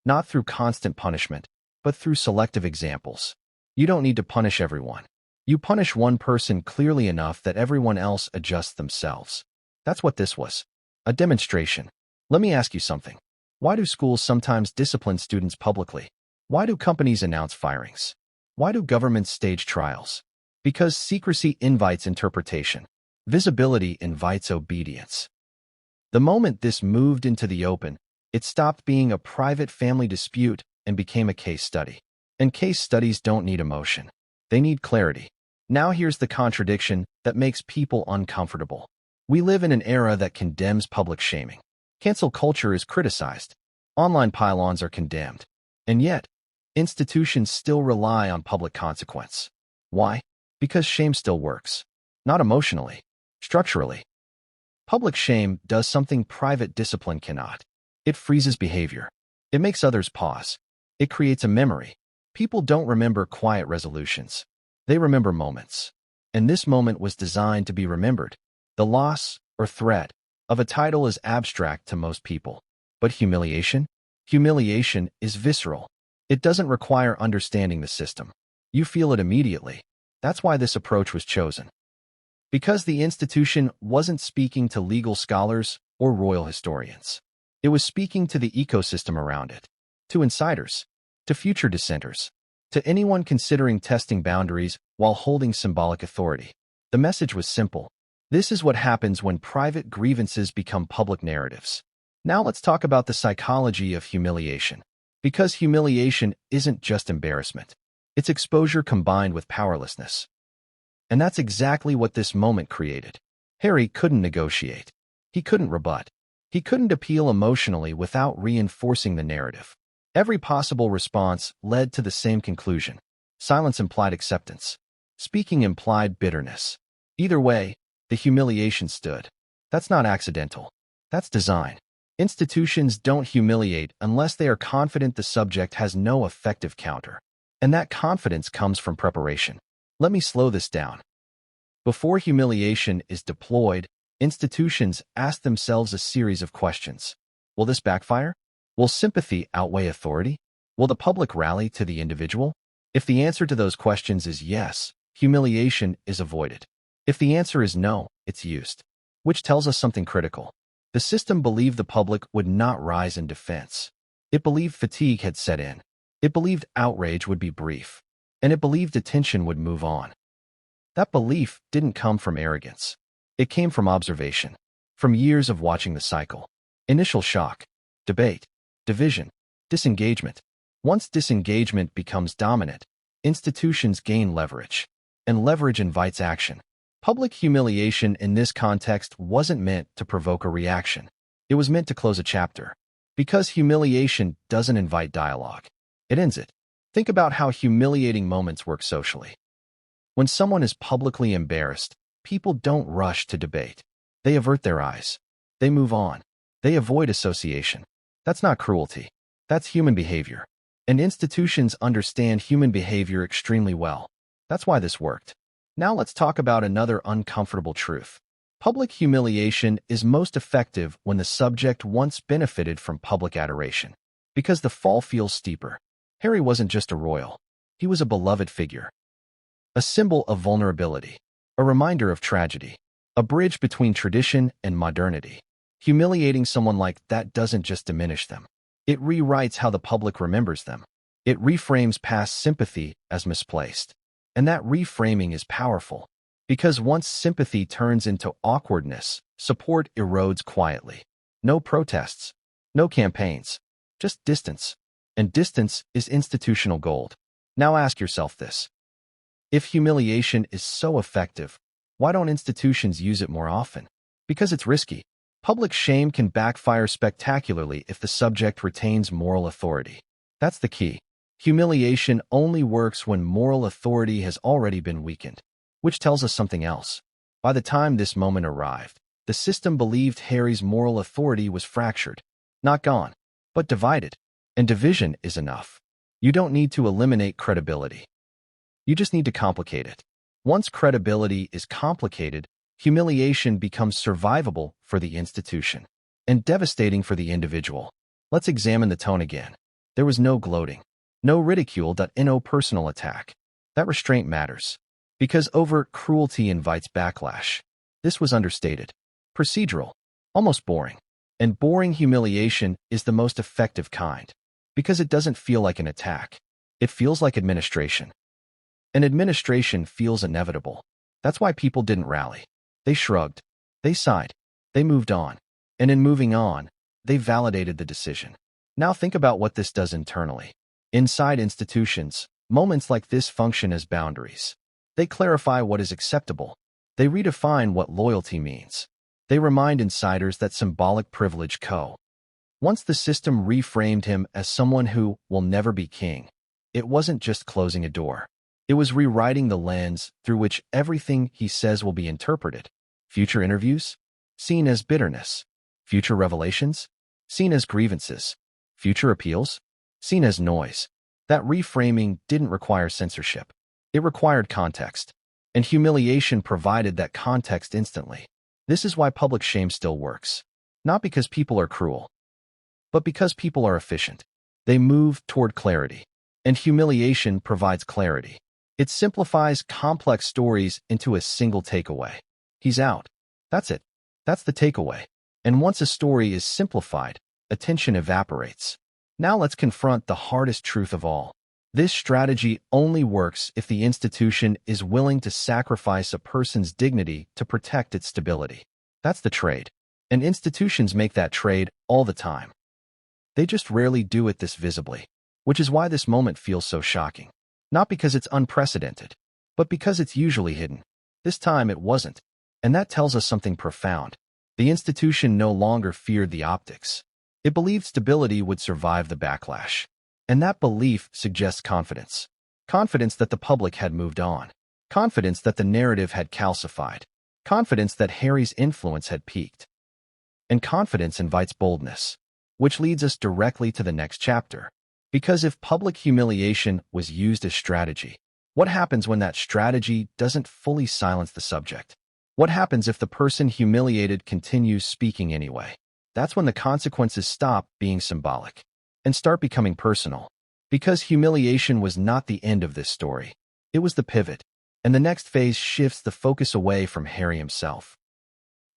Not through constant punishment, but through selective examples. You don't need to punish everyone. You punish one person clearly enough that everyone else adjusts themselves. That's what this was. A demonstration. Let me ask you something. Why do schools sometimes discipline students publicly? Why do companies announce firings? Why do governments stage trials? Because secrecy invites interpretation. Visibility invites obedience. The moment this moved into the open, it stopped being a private family dispute and became a case study. And case studies don't need emotion. They need clarity. Now here's the contradiction that makes people uncomfortable. We live in an era that condemns public shaming. Cancel culture is criticized. Online pylons are condemned. And yet, institutions still rely on public consequence. Why? Because shame still works. Not emotionally, structurally. Public shame does something private discipline cannot. It freezes behavior. It makes others pause. It creates a memory. People don't remember quiet resolutions. They remember moments. And this moment was designed to be remembered. The loss, or threat, of a title is abstract to most people. But humiliation? Humiliation is visceral. It doesn't require understanding the system. You feel it immediately. That's why this approach was chosen. Because the institution wasn't speaking to legal scholars or royal historians. It was speaking to the ecosystem around it, to insiders, to future dissenters, to anyone considering testing boundaries while holding symbolic authority. The message was simple. This is what happens when private grievances become public narratives. Now let's talk about the psychology of humiliation. Because humiliation isn't just embarrassment. It's exposure combined with powerlessness. And that's exactly what this moment created. Harry couldn't negotiate. He couldn't rebut. He couldn't appeal emotionally without reinforcing the narrative. Every possible response led to the same conclusion. Silence implied acceptance. Speaking implied bitterness. Either way, the humiliation stood. That's not accidental. That's design. Institutions don't humiliate unless they are confident the subject has no effective counter. And that confidence comes from preparation. Let me slow this down. Before humiliation is deployed, institutions ask themselves a series of questions. Will this backfire? Will sympathy outweigh authority? Will the public rally to the individual? If the answer to those questions is yes, humiliation is avoided. If the answer is no, it's used. Which tells us something critical. The system believed the public would not rise in defense. It believed fatigue had set in. It believed outrage would be brief. And it believed attention would move on. That belief didn't come from arrogance. It came from observation, from years of watching the cycle. Initial shock, debate, division, disengagement. Once disengagement becomes dominant, institutions gain leverage, and leverage invites action. Public humiliation in this context wasn't meant to provoke a reaction. It was meant to close a chapter. Because humiliation doesn't invite dialogue. It ends it. Think about how humiliating moments work socially. When someone is publicly embarrassed, people don't rush to debate. They avert their eyes. They move on. They avoid association. That's not cruelty. That's human behavior. And institutions understand human behavior extremely well. That's why this worked. Now let's talk about another uncomfortable truth. Public humiliation is most effective when the subject once benefited from public adoration. Because the fall feels steeper. Harry wasn't just a royal. He was a beloved figure. A symbol of vulnerability. A reminder of tragedy. A bridge between tradition and modernity. Humiliating someone like that doesn't just diminish them. It rewrites how the public remembers them. It reframes past sympathy as misplaced. And that reframing is powerful. Because once sympathy turns into awkwardness, support erodes quietly. No protests. No campaigns. Just distance. And distance is institutional gold. Now ask yourself this. If humiliation is so effective, why don't institutions use it more often? Because it's risky. Public shame can backfire spectacularly if the subject retains moral authority. That's the key. Humiliation only works when moral authority has already been weakened. Which tells us something else. By the time this moment arrived, the system believed Harry's moral authority was fractured. Not gone, but divided. And division is enough. You don't need to eliminate credibility. You just need to complicate it. Once credibility is complicated, humiliation becomes survivable for the institution and devastating for the individual. Let's examine the tone again. There was no gloating, no ridicule, no personal attack. That restraint matters. Because overt cruelty invites backlash. This was understated, procedural, almost boring. And boring humiliation is the most effective kind. Because it doesn't feel like an attack. It feels like administration. And administration feels inevitable. That's why people didn't rally. They shrugged. They sighed. They moved on. And in moving on, they validated the decision. Now think about what this does internally. Inside institutions, moments like this function as boundaries. They clarify what is acceptable. They redefine what loyalty means. They remind insiders that symbolic privilege Once the system reframed him as someone who will never be king, it wasn't just closing a door. It was rewriting the lens through which everything he says will be interpreted. Future interviews? Seen as bitterness. Future revelations? Seen as grievances. Future appeals? Seen as noise. That reframing didn't require censorship. It required context. And humiliation provided that context instantly. This is why public shame still works. Not because people are cruel, but because people are efficient. They move toward clarity. And humiliation provides clarity. It simplifies complex stories into a single takeaway. He's out. That's it. That's the takeaway. And once a story is simplified, attention evaporates. Now let's confront the hardest truth of all. This strategy only works if the institution is willing to sacrifice a person's dignity to protect its stability. That's the trade. And institutions make that trade all the time. They just rarely do it this visibly, which is why this moment feels so shocking. Not because it's unprecedented, but because it's usually hidden. This time it wasn't. And that tells us something profound. The institution no longer feared the optics. It believed stability would survive the backlash. And that belief suggests confidence. Confidence that the public had moved on. Confidence that the narrative had calcified. Confidence that Harry's influence had peaked. And confidence invites boldness, which leads us directly to the next chapter. Because if public humiliation was used as strategy, what happens when that strategy doesn't fully silence the subject? What happens if the person humiliated continues speaking anyway? That's when the consequences stop being symbolic and start becoming personal. Because humiliation was not the end of this story. It was the pivot, and the next phase shifts the focus away from Harry himself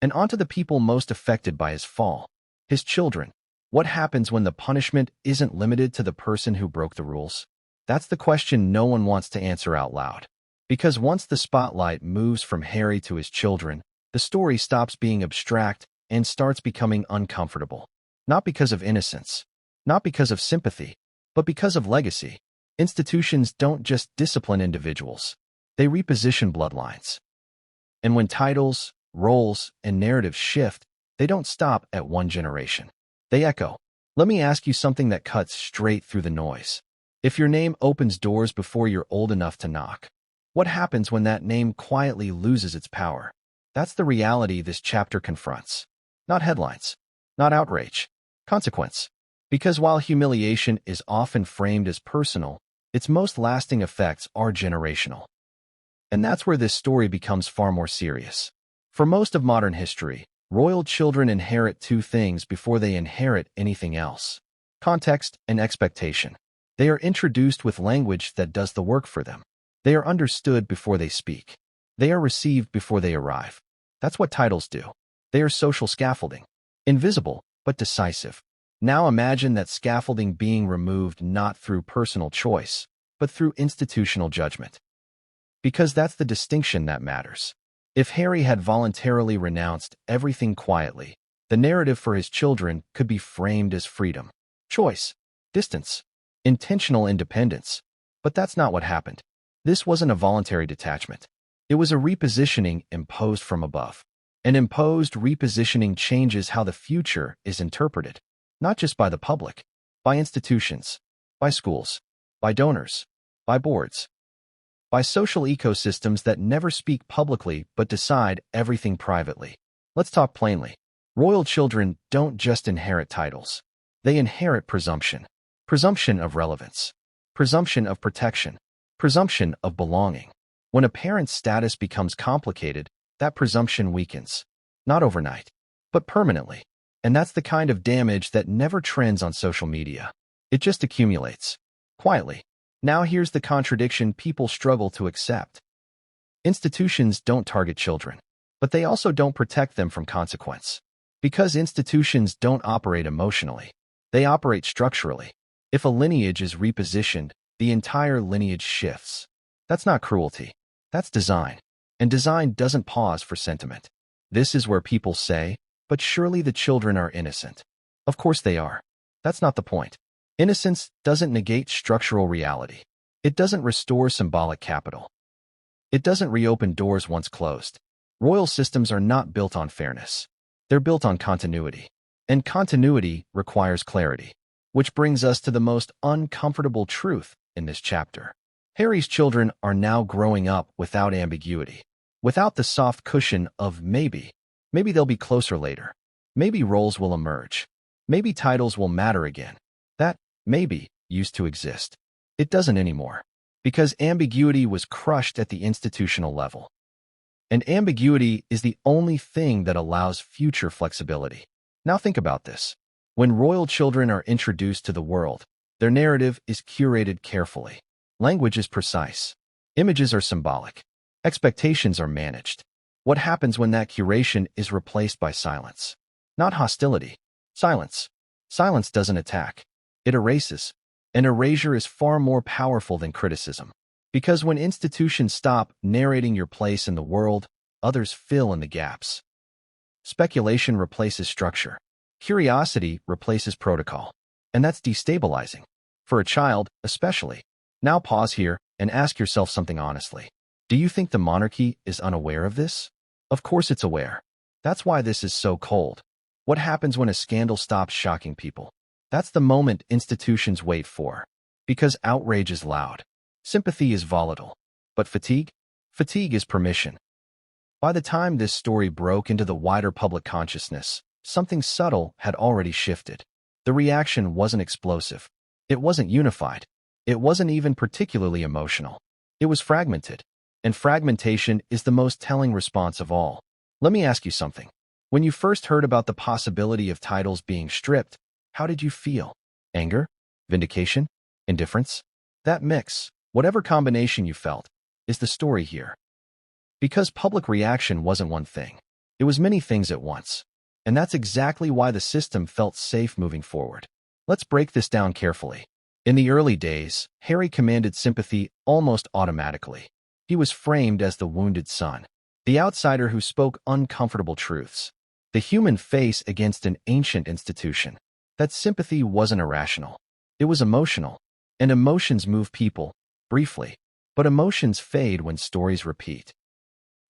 and onto the people most affected by his fall, his children. What happens when the punishment isn't limited to the person who broke the rules? That's the question no one wants to answer out loud. Because once the spotlight moves from Harry to his children, the story stops being abstract and starts becoming uncomfortable. Not because of innocence, not because of sympathy, but because of legacy. Institutions don't just discipline individuals. They reposition bloodlines. And when titles, roles, and narratives shift, they don't stop at one generation. They echo. Let me ask you something that cuts straight through the noise. If your name opens doors before you're old enough to knock, what happens when that name quietly loses its power? That's the reality this chapter confronts. Not headlines, not outrage, consequence. Because while humiliation is often framed as personal, its most lasting effects are generational. And that's where this story becomes far more serious. For most of modern history, royal children inherit two things before they inherit anything else: context and expectation. They are introduced with language that does the work for them. They are understood before they speak. They are received before they arrive. That's what titles do. They are social scaffolding. Invisible, but decisive. Now imagine that scaffolding being removed not through personal choice, but through institutional judgment. Because that's the distinction that matters. If Harry had voluntarily renounced everything quietly, the narrative for his children could be framed as freedom, choice, distance, intentional independence. But that's not what happened. This wasn't a voluntary detachment. It was a repositioning imposed from above. An imposed repositioning changes how the future is interpreted, not just by the public, by institutions, by schools, by donors, by boards, by social ecosystems that never speak publicly but decide everything privately. Let's talk plainly. Royal children don't just inherit titles. They inherit presumption. Presumption of relevance. Presumption of protection. Presumption of belonging. When a parent's status becomes complicated, that presumption weakens. Not overnight, but permanently. And that's the kind of damage that never trends on social media. It just accumulates. Quietly. Now here's the contradiction people struggle to accept. Institutions don't target children, but they also don't protect them from consequence. Because institutions don't operate emotionally. They operate structurally. If a lineage is repositioned, the entire lineage shifts. That's not cruelty. That's design. And design doesn't pause for sentiment. This is where people say, But surely the children are innocent. Of course they are. That's not the point. Innocence doesn't negate structural reality. It doesn't restore symbolic capital. It doesn't reopen doors once closed. Royal systems are not built on fairness. They're built on continuity. And continuity requires clarity. Which brings us to the most uncomfortable truth in this chapter. Harry's children are now growing up without ambiguity. Without the soft cushion of maybe. Maybe they'll be closer later. Maybe roles will emerge. Maybe titles will matter again. That maybe used to exist. It doesn't anymore. Because ambiguity was crushed at the institutional level. And ambiguity is the only thing that allows future flexibility. Now think about this. When royal children are introduced to the world, their narrative is curated carefully. Language is precise. Images are symbolic. Expectations are managed. What happens when that curation is replaced by silence? Not hostility. Silence. Silence doesn't attack. It erases. An erasure is far more powerful than criticism. Because when institutions stop narrating your place in the world, others fill in the gaps. Speculation replaces structure. Curiosity replaces protocol. And that's destabilizing. For a child, especially. Now pause here and ask yourself something honestly. Do you think the monarchy is unaware of this? Of course it's aware. That's why this is so cold. What happens when a scandal stops shocking people? That's the moment institutions wait for. Because outrage is loud. Sympathy is volatile. But fatigue? Fatigue is permission. By the time this story broke into the wider public consciousness, something subtle had already shifted. The reaction wasn't explosive. It wasn't unified. It wasn't even particularly emotional. It was fragmented. And fragmentation is the most telling response of all. Let me ask you something. When you first heard about the possibility of titles being stripped, how did you feel? Anger? Vindication? Indifference? That mix, whatever combination you felt, is the story here. Because public reaction wasn't one thing. It was many things at once. And that's exactly why the system felt safe moving forward. Let's break this down carefully. In the early days, Harry commanded sympathy almost automatically. He was framed as the wounded son, the outsider who spoke uncomfortable truths, the human face against an ancient institution. That sympathy wasn't irrational. It was emotional. And emotions move people, briefly. But emotions fade when stories repeat.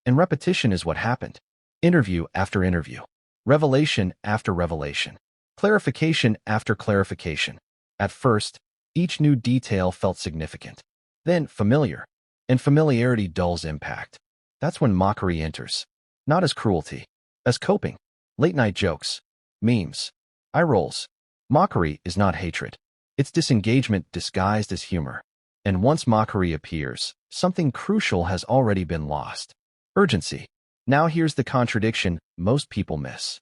And repetition is what happened. Interview after interview. Revelation after revelation. Clarification after clarification. At first, each new detail felt significant. Then familiar. And familiarity dulls impact. That's when mockery enters. Not as cruelty. As coping. Late-night jokes. Memes. Eye rolls. Mockery is not hatred. It's disengagement disguised as humor. And once mockery appears, something crucial has already been lost. Urgency. Now here's the contradiction most people miss.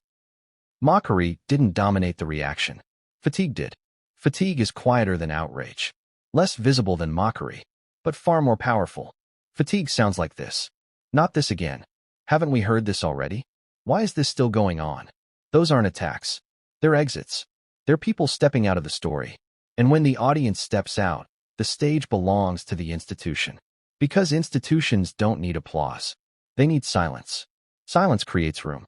Mockery didn't dominate the reaction. Fatigue did. Fatigue is quieter than outrage. Less visible than mockery. But far more powerful. Fatigue sounds like this. Not this again. Haven't we heard this already? Why is this still going on? Those aren't attacks. They're exits. They're people stepping out of the story. And when the audience steps out, the stage belongs to the institution. Because institutions don't need applause. They need silence. Silence creates room.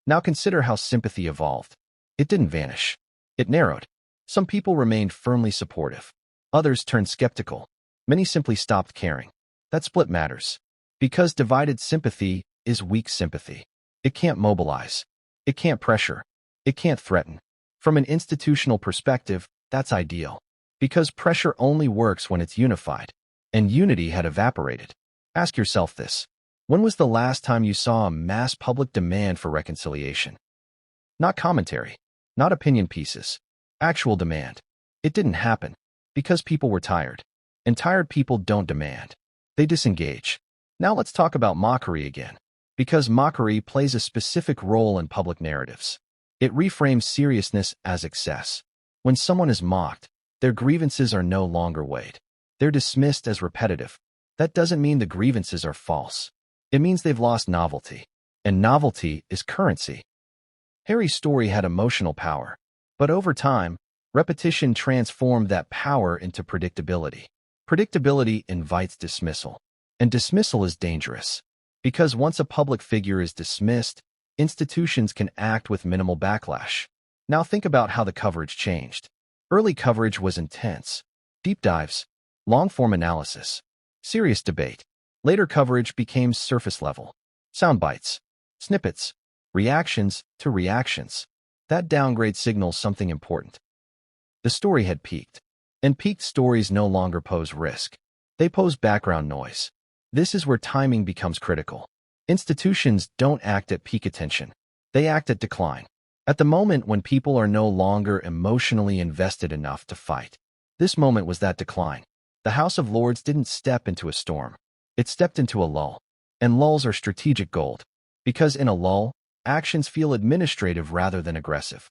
Now consider how sympathy evolved. It didn't vanish. It narrowed. Some people remained firmly supportive. Others turned skeptical. Many simply stopped caring. That split matters. Because divided sympathy is weak sympathy. It can't mobilize. It can't pressure. It can't threaten. From an institutional perspective, that's ideal. Because pressure only works when it's unified. And unity had evaporated. Ask yourself this. When was the last time you saw a mass public demand for reconciliation? Not commentary. Not opinion pieces. Actual demand. It didn't happen. Because people were tired. And tired people don't demand. They disengage. Now let's talk about mockery again. Because mockery plays a specific role in public narratives. It reframes seriousness as excess. When someone is mocked, their grievances are no longer weighed. They're dismissed as repetitive. That doesn't mean the grievances are false. It means they've lost novelty. And novelty is currency. Harry's story had emotional power. But over time, repetition transformed that power into predictability. Predictability invites dismissal. And dismissal is dangerous. Because once a public figure is dismissed, institutions can act with minimal backlash. Now think about how the coverage changed. Early coverage was intense. Deep dives, long-form analysis, serious debate. Later coverage became surface level. Sound bites, snippets, reactions to reactions. That downgrade signals something important. The story had peaked, and peaked stories no longer pose risk. They pose background noise. This is where timing becomes critical. Institutions don't act at peak attention. They act at decline. At the moment when people are no longer emotionally invested enough to fight. This moment was that decline. The House of Lords didn't step into a storm. It stepped into a lull. And lulls are strategic gold. Because in a lull, actions feel administrative rather than aggressive.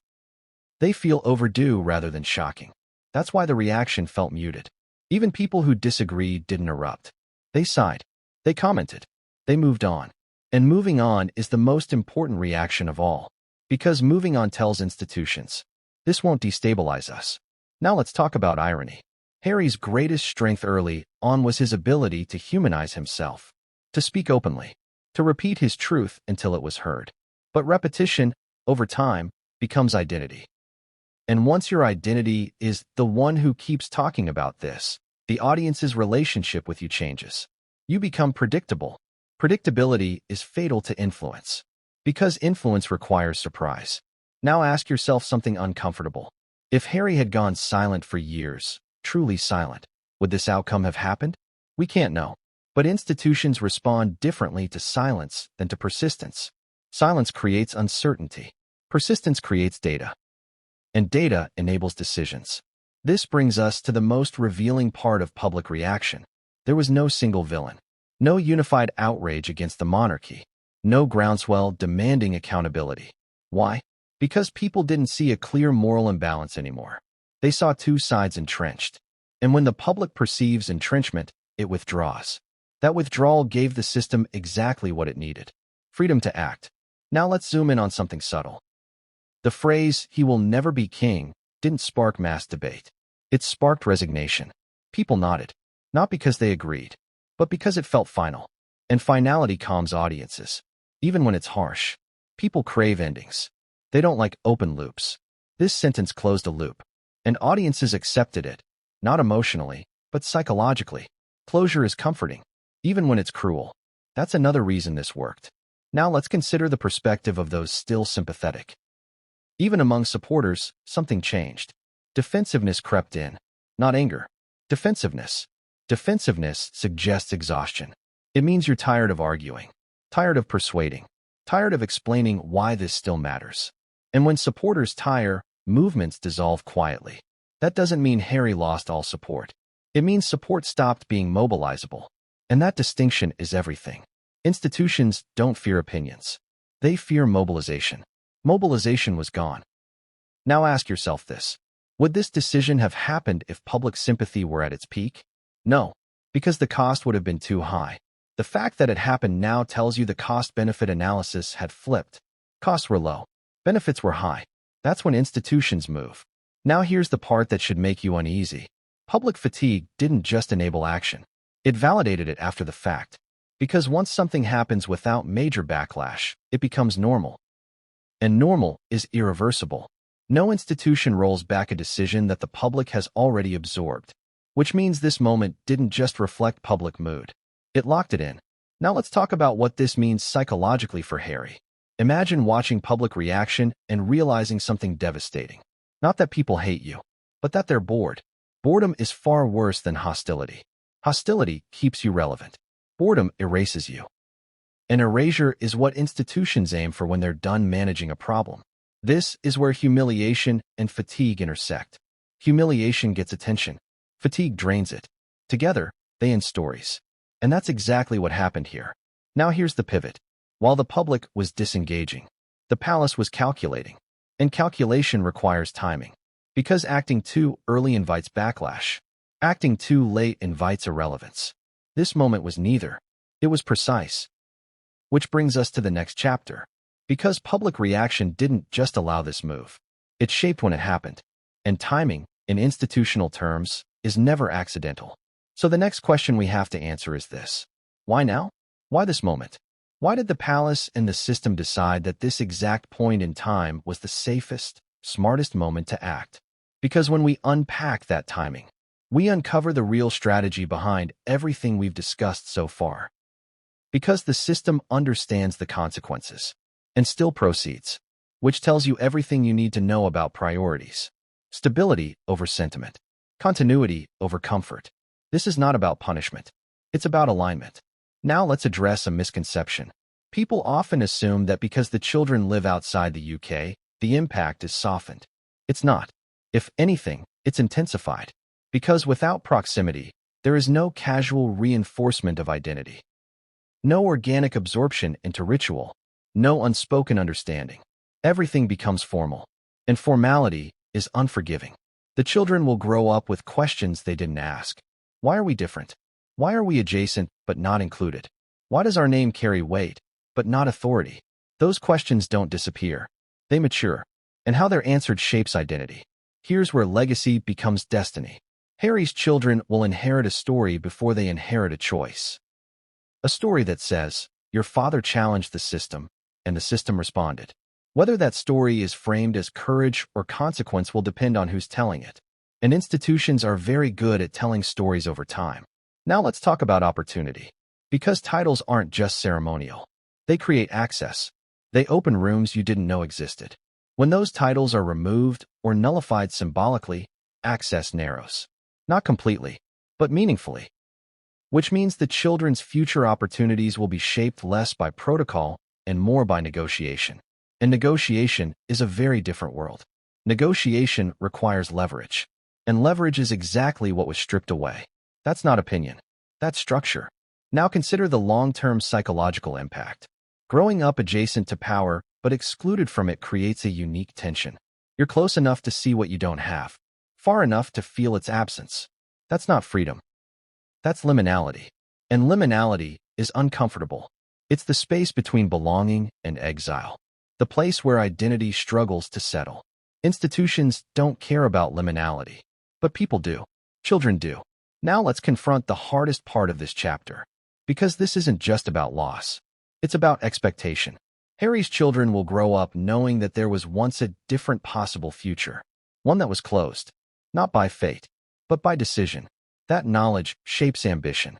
They feel overdue rather than shocking. That's why the reaction felt muted. Even people who disagreed didn't erupt. They sighed. They commented. They moved on. And moving on is the most important reaction of all. Because moving on tells institutions, this won't destabilize us. Now let's talk about irony. Harry's greatest strength early on was his ability to humanize himself, to speak openly, to repeat his truth until it was heard. But repetition, over time, becomes identity. And once your identity is the one who keeps talking about this, the audience's relationship with you changes. You become predictable. Predictability is fatal to influence. Because influence requires surprise. Now ask yourself something uncomfortable. If Harry had gone silent for years, truly silent, would this outcome have happened? We can't know. But institutions respond differently to silence than to persistence. Silence creates uncertainty. Persistence creates data. And data enables decisions. This brings us to the most revealing part of public reaction. There was no single villain. No unified outrage against the monarchy. No groundswell demanding accountability. Why? Because people didn't see a clear moral imbalance anymore. They saw two sides entrenched. And when the public perceives entrenchment, it withdraws. That withdrawal gave the system exactly what it needed. Freedom to act. Now let's zoom in on something subtle. The phrase, "he will never be king," didn't spark mass debate. It sparked resignation. People nodded. Not because they agreed, but because it felt final. And finality calms audiences. Even when it's harsh. People crave endings. They don't like open loops. This sentence closed a loop. And audiences accepted it. Not emotionally, but psychologically. Closure is comforting. Even when it's cruel. That's another reason this worked. Now let's consider the perspective of those still sympathetic. Even among supporters, something changed. Defensiveness crept in. Not anger. Defensiveness. Defensiveness suggests exhaustion. It means you're tired of arguing. Tired of persuading. Tired of explaining why this still matters. And when supporters tire, movements dissolve quietly. That doesn't mean Harry lost all support. It means support stopped being mobilizable. And that distinction is everything. Institutions don't fear opinions. They fear mobilization. Mobilization was gone. Now ask yourself this. Would this decision have happened if public sympathy were at its peak? No, because the cost would have been too high. The fact that it happened now tells you the cost-benefit analysis had flipped. Costs were low. Benefits were high. That's when institutions move. Now here's the part that should make you uneasy. Public fatigue didn't just enable action. It validated it after the fact. Because once something happens without major backlash, it becomes normal. And normal is irreversible. No institution rolls back a decision that the public has already absorbed. Which means this moment didn't just reflect public mood. It locked it in. Now let's talk about what this means psychologically for Harry. Imagine watching public reaction and realizing something devastating. Not that people hate you, but that they're bored. Boredom is far worse than hostility. Hostility keeps you relevant. Boredom erases you. An erasure is what institutions aim for when they're done managing a problem. This is where humiliation and fatigue intersect. Humiliation gets attention. Fatigue drains it. Together, they end stories. And that's exactly what happened here. Now here's the pivot. While the public was disengaging, the palace was calculating. And calculation requires timing. Because acting too early invites backlash. Acting too late invites irrelevance. This moment was neither. It was precise. Which brings us to the next chapter. Because public reaction didn't just allow this move. It shaped when it happened. And timing, in institutional terms, is never accidental. So the next question we have to answer is this. Why now? Why this moment? Why did the palace and the system decide that this exact point in time was the safest, smartest moment to act? Because when we unpack that timing, we uncover the real strategy behind everything we've discussed so far. Because the system understands the consequences and still proceeds, which tells you everything you need to know about priorities. Stability over sentiment. Continuity over comfort. This is not about punishment. It's about alignment. Now let's address a misconception. People often assume that because the children live outside the UK, the impact is softened. It's not. If anything, it's intensified. Because without proximity, there is no casual reinforcement of identity. No organic absorption into ritual. No unspoken understanding. Everything becomes formal. And formality is unforgiving. The children will grow up with questions they didn't ask. Why are we different? Why are we adjacent but not included? Why does our name carry weight but not authority? Those questions don't disappear. They mature. And how they're answered shapes identity. Here's where legacy becomes destiny. Harry's children will inherit a story before they inherit a choice. A story that says, your father challenged the system, and the system responded. Whether that story is framed as courage or consequence will depend on who's telling it. And institutions are very good at telling stories over time. Now let's talk about opportunity. Because titles aren't just ceremonial. They create access. They open rooms you didn't know existed. When those titles are removed or nullified symbolically, access narrows. Not completely, but meaningfully. Which means the children's future opportunities will be shaped less by protocol and more by negotiation. And negotiation is a very different world. Negotiation requires leverage. And leverage is exactly what was stripped away. That's not opinion. That's structure. Now consider the long-term psychological impact. Growing up adjacent to power but excluded from it creates a unique tension. You're close enough to see what you don't have, far enough to feel its absence. That's not freedom. That's liminality. And liminality is uncomfortable. It's the space between belonging and exile. The place where identity struggles to settle. Institutions don't care about liminality, but people do. Children do. Now let's confront the hardest part of this chapter. Because this isn't just about loss. It's about expectation. Harry's children will grow up knowing that there was once a different possible future. One that was closed. Not by fate, but by decision. That knowledge shapes ambition.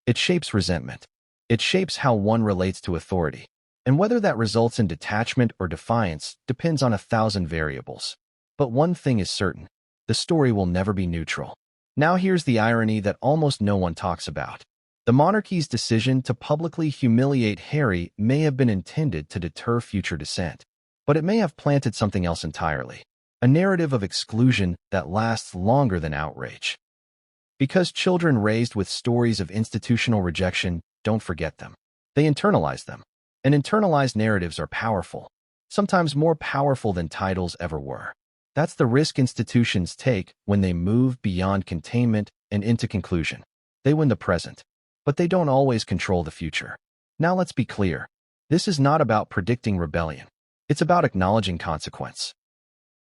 It shapes resentment. It shapes how one relates to authority. And whether that results in detachment or defiance depends on 1,000 variables. But one thing is certain. The story will never be neutral. Now here's the irony that almost no one talks about. The monarchy's decision to publicly humiliate Harry may have been intended to deter future dissent. But it may have planted something else entirely. A narrative of exclusion that lasts longer than outrage. Because children raised with stories of institutional rejection don't forget them. They internalize them. And internalized narratives are powerful. Sometimes more powerful than titles ever were. That's the risk institutions take when they move beyond containment and into conclusion. They win the present, but they don't always control the future. Now let's be clear. This is not about predicting rebellion. It's about acknowledging consequence.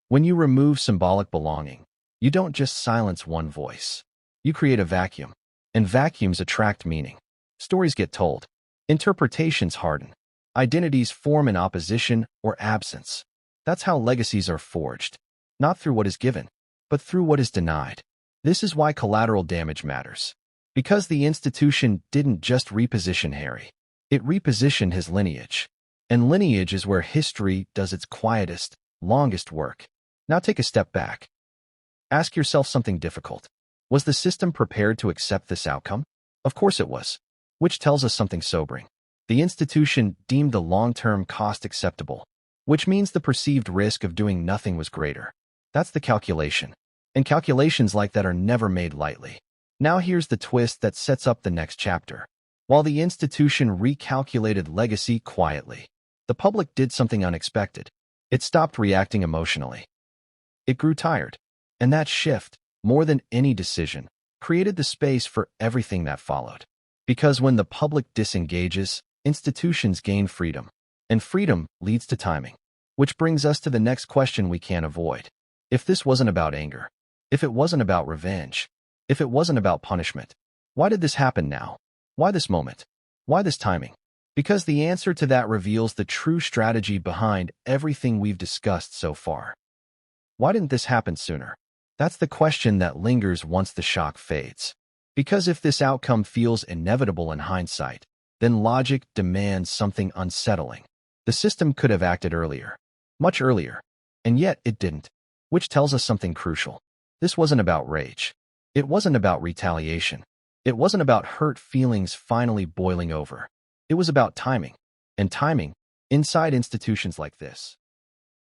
When you remove symbolic belonging, you don't just silence one voice. You create a vacuum, and vacuums attract meaning. Stories get told. Interpretations harden. Identities form in opposition or absence. That's how legacies are forged. Not through what is given, but through what is denied. This is why collateral damage matters. Because the institution didn't just reposition Harry. It repositioned his lineage. And lineage is where history does its quietest, longest work. Now take a step back. Ask yourself something difficult. Was the system prepared to accept this outcome? Of course it was. Which tells us something sobering. The institution deemed the long-term cost acceptable, which means the perceived risk of doing nothing was greater. That's the calculation. And calculations like that are never made lightly. Now here's the twist that sets up the next chapter. While the institution recalculated legacy quietly, the public did something unexpected. It stopped reacting emotionally. It grew tired. And that shift, more than any decision, created the space for everything that followed. Because when the public disengages, institutions gain freedom. And freedom leads to timing. Which brings us to the next question we can't avoid. If this wasn't about anger, if it wasn't about revenge, if it wasn't about punishment, why did this happen now? Why this moment? Why this timing? Because the answer to that reveals the true strategy behind everything we've discussed so far. Why didn't this happen sooner? That's the question that lingers once the shock fades. Because if this outcome feels inevitable in hindsight, then logic demands something unsettling. The system could have acted earlier, much earlier, and yet it didn't, which tells us something crucial. This wasn't about rage. It wasn't about retaliation. It wasn't about hurt feelings finally boiling over. It was about timing. And timing, inside institutions like this,